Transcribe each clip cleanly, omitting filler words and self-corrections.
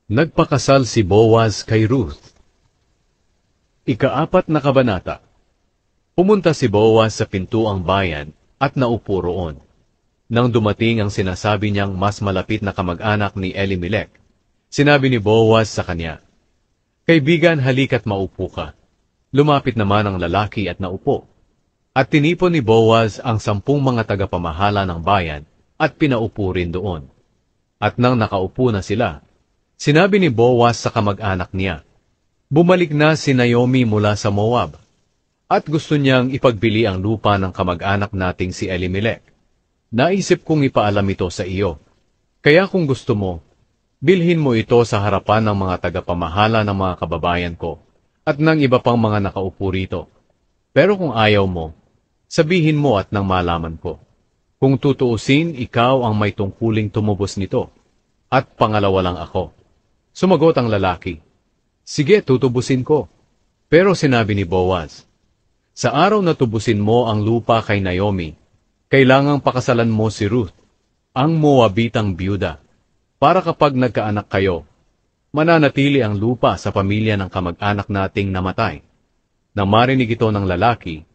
Nagpakasal si Boaz kay Ruth. Ika-4 na kabanata. Pumunta si Boaz sa pintuang bayan at naupo roon. Nang dumating ang sinasabi niyang mas malapit na kamag-anak ni Elimelech, sinabi ni Boaz sa kanya, "Kaibigan, halika't maupo ka." Lumapit naman ang lalaki at naupo. At tinipon ni Boaz ang 10 mga tagapamahala ng bayan at pinaupo rin doon. At nang nakaupo na sila, sinabi ni Boaz sa kamag-anak niya, "Bumalik na si Naomi mula sa Moab, at gusto niyang ipagbili ang lupa ng kamag-anak nating si Elimelech. Naisip kong ipaalam ito sa iyo. Kaya kung gusto mo, bilhin mo ito sa harapan ng mga tagapamahala ng mga kababayan ko at ng iba pang mga nakaupo rito. Pero kung ayaw mo, sabihin mo at nang malaman ko. Kung tutuusin, ikaw ang may tungkuling tumubos nito, at pangalawa lang ako." Sumagot ang lalaki, "Sige, tutubusin ko." Pero sinabi ni Boaz, "Sa araw na tubusin mo ang lupa kay Naomi, kailangang pakasalan mo si Ruth, ang Moabitang biyuda, para kapag nagkaanak kayo, mananatili ang lupa sa pamilya ng kamag-anak nating namatay." Nang marinig ito ng lalaki,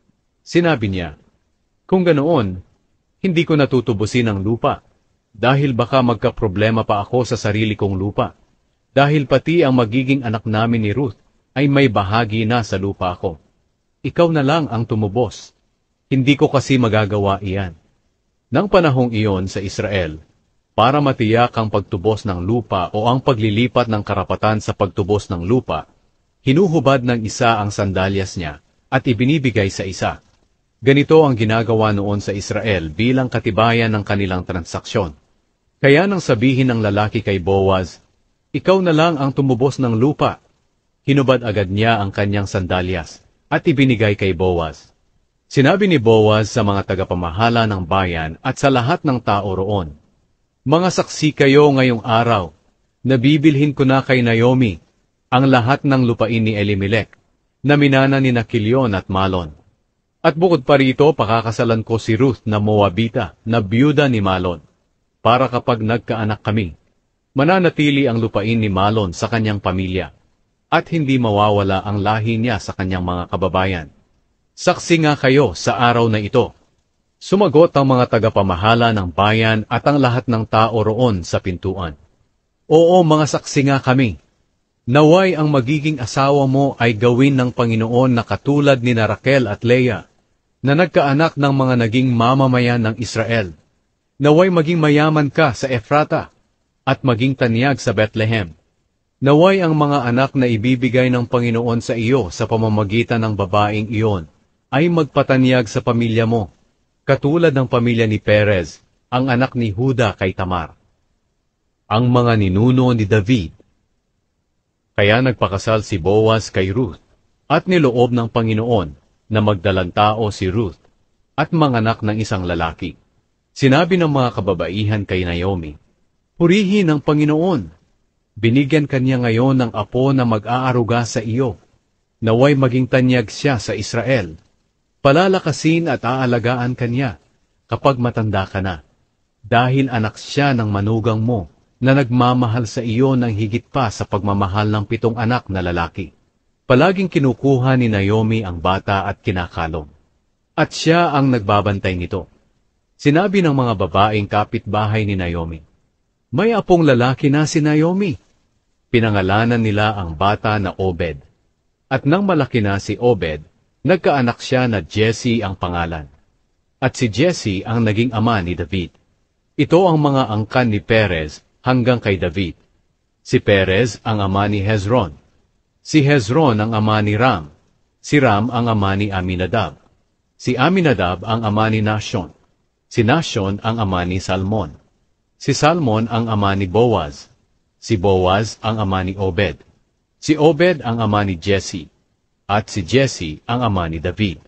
sinabi niya, "Kung ganoon, hindi ko natutubusin ang lupa, dahil baka magkaproblema pa ako sa sarili kong lupa. Dahil pati ang magiging anak namin ni Ruth ay may bahagi na sa lupa ko. Ikaw na lang ang tumubos. Hindi ko kasi magagawa iyan." Nang panahong iyon sa Israel, para matiyak ang pagtubos ng lupa o ang paglilipat ng karapatan sa pagtubos ng lupa, hinuhubad ng isa ang sandalyas niya at ibinibigay sa isa. Ganito ang ginagawa noon sa Israel bilang katibayan ng kanilang transaksyon. Kaya nang sabihin ng lalaki kay Boaz, "Ikaw na lang ang tumubos ng lupa," hinubad agad niya ang kanyang sandalyas at ibinigay kay Boaz. Sinabi ni Boaz sa mga tagapamahala ng bayan at sa lahat ng tao roon, "Mga saksi kayo ngayong araw, nabibilhin ko na kay Naomi ang lahat ng lupain ni Elimelech, na minana ni Kilyon at Malon. At bukod pa rito, pakakasalan ko si Ruth na Moabita, na biyuda ni Malon, para kapag nagkaanak kami, mananatili ang lupain ni Malon sa kanyang pamilya, at hindi mawawala ang lahi niya sa kanyang mga kababayan. Saksi nga kayo sa araw na ito." Sumagot ang mga tagapamahala ng bayan at ang lahat ng tao roon sa pintuan, "Oo, mga saksi nga kami. Naway ang magiging asawa mo ay gawin ng Panginoon na katulad ni Raquel at Leah, na nagkaanak ng mga naging mamamayan ng Israel. Naway maging mayaman ka sa Ephrata at maging tanyag sa Bethlehem. Naway ang mga anak na ibibigay ng Panginoon sa iyo sa pamamagitan ng babaeng iyon ay magpatanyag sa pamilya mo, katulad ng pamilya ni Perez, ang anak ni Juda kay Tamar." Ang mga ninuno ni David. Kaya nagpakasal si Boaz kay Ruth, at niloob ng Panginoon na magdalang tao si Ruth, at manganak ng isang lalaki. Sinabi ng mga kababaihan kay Naomi, "Purihin ang Panginoon. Binigyan kanya ngayon ng apo na mag-aaruga sa iyo. Naway maging tanyag siya sa Israel. Palalakasin at aalagaan kanya kapag matanda ka na, dahil anak siya ng manugang mo na nagmamahal sa iyo ng higit pa sa pagmamahal ng 7 anak na lalaki." Palaging kinukuha ni Naomi ang bata at kinakalong, at siya ang nagbabantay nito. Sinabi ng mga babaeng kapitbahay ni Naomi, "May apong lalaki na si Naomi." Pinangalanan nila ang bata na Obed. At nang malaki na si Obed, nagkaanak siya na Jesse ang pangalan. At si Jesse ang naging ama ni David. Ito ang mga angkan ni Perez hanggang kay David. Si Perez ang ama ni Hezron. Si Hezron ang ama ni Ram. Si Ram ang ama ni Aminadab. Si Aminadab ang ama ni Nashon. Si Nashon ang ama ni Salmon. Si Salmon ang ama ni Boaz. Si Boaz ang ama ni Obed. Si Obed ang ama ni Jesse. At si Jesse ang ama ni David.